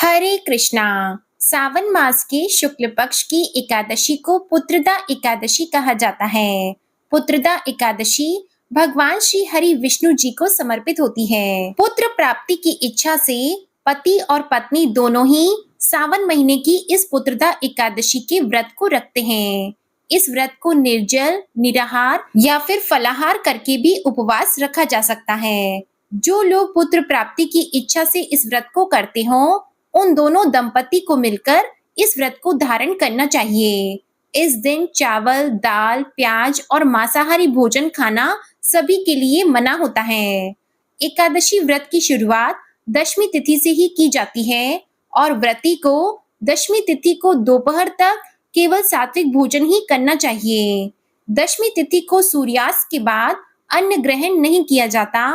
हरे कृष्णा। सावन मास के शुक्ल पक्ष की एकादशी को पुत्रदा एकादशी कहा जाता है। पुत्रदा एकादशी भगवान श्री हरि विष्णु जी को समर्पित होती है। पुत्र प्राप्ति की इच्छा से पति और पत्नी दोनों ही सावन महीने की इस पुत्रदा एकादशी के व्रत को रखते हैं। इस व्रत को निर्जल, निराहार या फिर फलाहार करके भी उपवास रखा जा सकता है। जो लोग पुत्र प्राप्ति की इच्छा से इस व्रत को करते हों, उन दोनों दंपति को मिलकर इस व्रत को धारण करना चाहिए। इस दिन चावल, दाल, प्याज और मांसाहारी भोजन खाना सभी के लिए मना होता है। एकादशी व्रत की शुरुआत दशमी तिथि से ही की जाती है और व्रती को दशमी तिथि को दोपहर तक केवल सात्विक भोजन ही करना चाहिए। दशमी तिथि को सूर्यास्त के बाद अन्न ग्रहण नहीं किया जाता।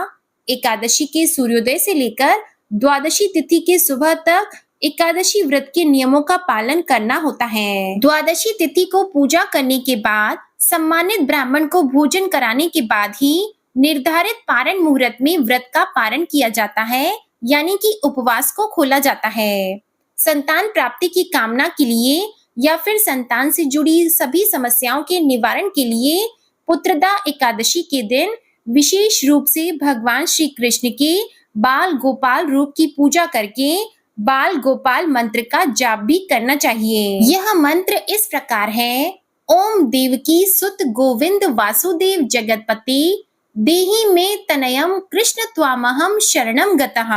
एकादशी के सूर्योदय से लेकर द्वादशी तिथि के सुबह तक एकादशी व्रत के नियमों का पालन करना होता है। द्वादशी तिथि को पूजा करने के बाद सम्मानित ब्राह्मण को भोजन कराने के बाद ही निर्धारित पारण मुहूर्त में व्रत का पारण किया जाता है, यानी कि उपवास को खोला जाता है। संतान प्राप्ति की कामना के लिए या फिर संतान से जुड़ी सभी समस्याओं के निवारण के लिए पुत्रदा एकादशी के दिन विशेष रूप से भगवान श्री कृष्ण के बाल गोपाल रूप की पूजा करके बाल गोपाल मंत्र का जाप भी करना चाहिए। यह मंत्र इस प्रकार है: ओम देवकी सुत गोविंद वासुदेव जगतपति देहि में तनयम कृष्ण त्वामहम शरणम गतः।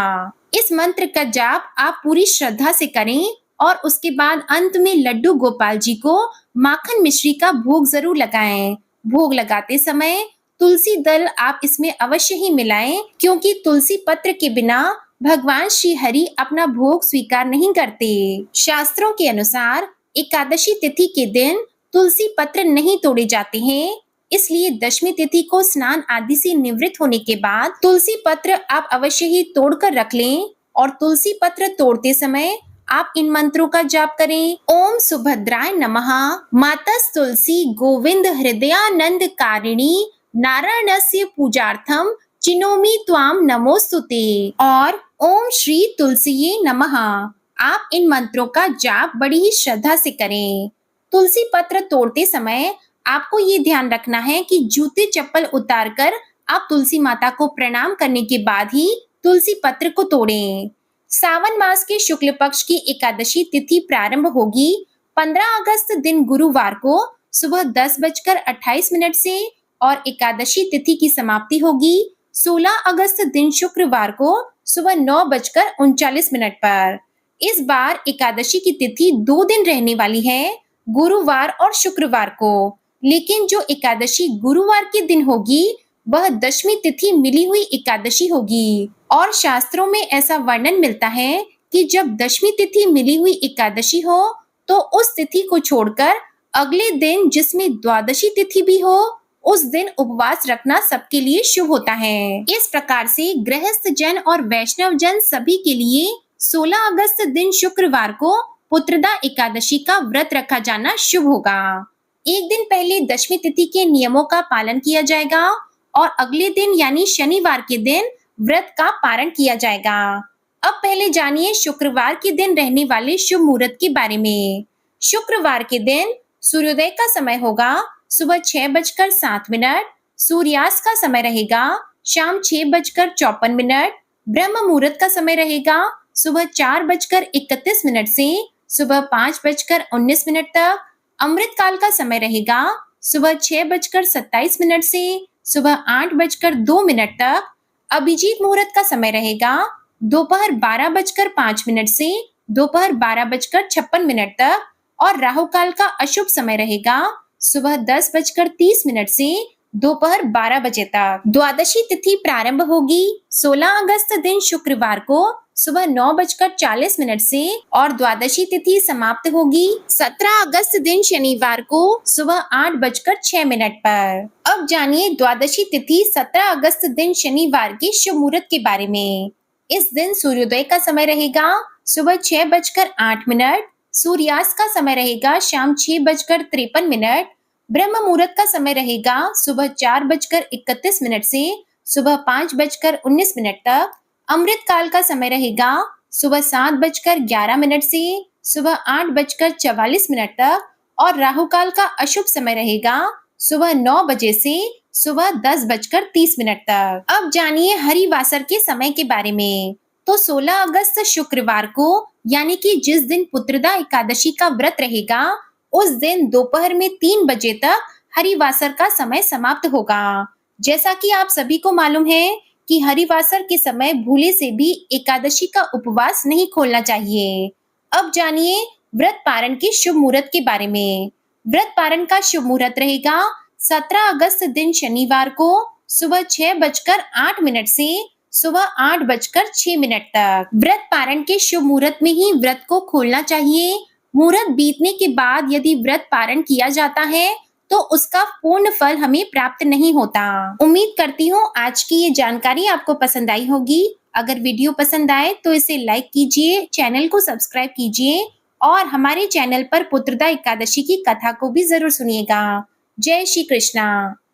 इस मंत्र का जाप आप पूरी श्रद्धा से करें और उसके बाद अंत में लड्डू गोपाल जी को माखन मिश्री का भोग जरूर लगाएं। भोग लगाते समय तुलसी दल आप इसमें अवश्य ही मिलाएं, क्योंकि तुलसी पत्र के बिना भगवान श्री हरि अपना भोग स्वीकार नहीं करते। शास्त्रों के अनुसार एकादशी तिथि के दिन तुलसी पत्र नहीं तोड़े जाते हैं, इसलिए दशमी तिथि को स्नान आदि से निवृत्त होने के बाद तुलसी पत्र आप अवश्य ही तोड़कर रख लें और तुलसी पत्र तोड़ते समय आप इन मंत्रों का जाप करें: ओम सुभद्राय नमः, मातस तुलसी गोविंद हृदयानंद कारिणी नारायणस्य पूजार्थम चिनोमि त्वाम नमोस्तुते और ओम श्री तुलसीये नमः। आप इन मंत्रों का जाप बड़ी ही श्रद्धा से करें। तुलसी पत्र तोड़ते समय आपको ये ध्यान रखना है कि जूते चप्पल उतारकर आप तुलसी माता को प्रणाम करने के बाद ही तुलसी पत्र को तोड़ें। सावन मास के शुक्ल पक्ष की एकादशी तिथि प्रारंभ होगी 15 अगस्त दिन गुरुवार को सुबह 10:28 से और एकादशी तिथि की समाप्ति होगी 16 अगस्त दिन शुक्रवार को सुबह 9:39 पर। इस बार एकादशी की तिथि 2 दिन रहने वाली है, गुरुवार और शुक्रवार को, लेकिन जो एकादशी गुरुवार के दिन होगी वह दशमी तिथि मिली हुई एकादशी होगी। और शास्त्रों में ऐसा वर्णन मिलता है कि जब दशमी तिथि मिली हुई एकादशी हो तो उस तिथि को छोड़कर अगले दिन जिसमें द्वादशी तिथि भी हो उस दिन उपवास रखना सबके लिए शुभ होता है। इस प्रकार से गृहस्थ जन और वैष्णव जन सभी के लिए 16 अगस्त दिन शुक्रवार को पुत्रदा एकादशी का व्रत रखा जाना शुभ होगा। एक दिन पहले दशमी तिथि के नियमों का पालन किया जाएगा और अगले दिन यानी शनिवार के दिन व्रत का पारण किया जाएगा। अब पहले जानिए शुक्रवार के दिन रहने वाले शुभ मुहूर्त के बारे में। शुक्रवार के दिन सूर्योदय का समय होगा सुबह 6:07, सूर्यास्त का समय रहेगा शाम 6:54, ब्रह्म मुहूर्त का समय रहेगा सुबह 4:31 से सुबह 5:19 तक, अमृत काल का समय रहेगा सुबह 6:27 से सुबह 8:02 तक, अभिजीत मुहूर्त का समय रहेगा दोपहर 12:05 से दोपहर 12:56 तक और राहु काल का अशुभ समय रहेगा सुबह 10:30 से दोपहर 12 बजे तक। द्वादशी तिथि प्रारंभ होगी 16 अगस्त दिन शुक्रवार को सुबह 9:40 से और द्वादशी तिथि समाप्त होगी 17 अगस्त दिन शनिवार को सुबह 8:06 पर। अब जानिए द्वादशी तिथि 17 अगस्त दिन शनिवार के शुभ मुहूर्त के बारे में। इस दिन सूर्योदय का समय रहेगा सुबह 6:08, सूर्यास्त का समय रहेगा शाम 6:53, ब्रह्म मुहूर्त का समय रहेगा सुबह 4:31 से सुबह 5:19 तक, अमृत काल का समय रहेगा सुबह 7:11 से सुबह 8:44 तक और राहु काल का अशुभ समय रहेगा सुबह 9 बजे से सुबह 10:30 तक। अब जानिए हरिवासर के समय के बारे में। तो 16 अगस्त शुक्रवार को यानी कि जिस दिन पुत्रदा एकादशी का व्रत रहेगा उस दिन दोपहर में 3 बजे तक हरिवासर का समय समाप्त होगा। जैसा कि आप सभी को मालूम है कि हरिवासर के समय भूले से भी एकादशी का उपवास नहीं खोलना चाहिए। अब जानिए व्रत पारण के शुभ मुहूर्त के बारे में। व्रत पारण का शुभ मुहूर्त रहेगा 17 अगस्त दिन शनिवार को सुबह 6:08 से सुबह 8:06 तक। व्रत पारण के शुभ मुहूर्त में ही व्रत को खोलना चाहिए। मुहूर्त बीतने के बाद यदि व्रत पारण किया जाता है तो उसका पूर्ण फल हमें प्राप्त नहीं होता। उम्मीद करती हूँ आज की ये जानकारी आपको पसंद आई होगी। अगर वीडियो पसंद आए तो इसे लाइक कीजिए, चैनल को सब्सक्राइब कीजिए और हमारे चैनल पर पुत्रदा एकादशी की कथा को भी जरूर सुनिएगा। जय श्री कृष्णा।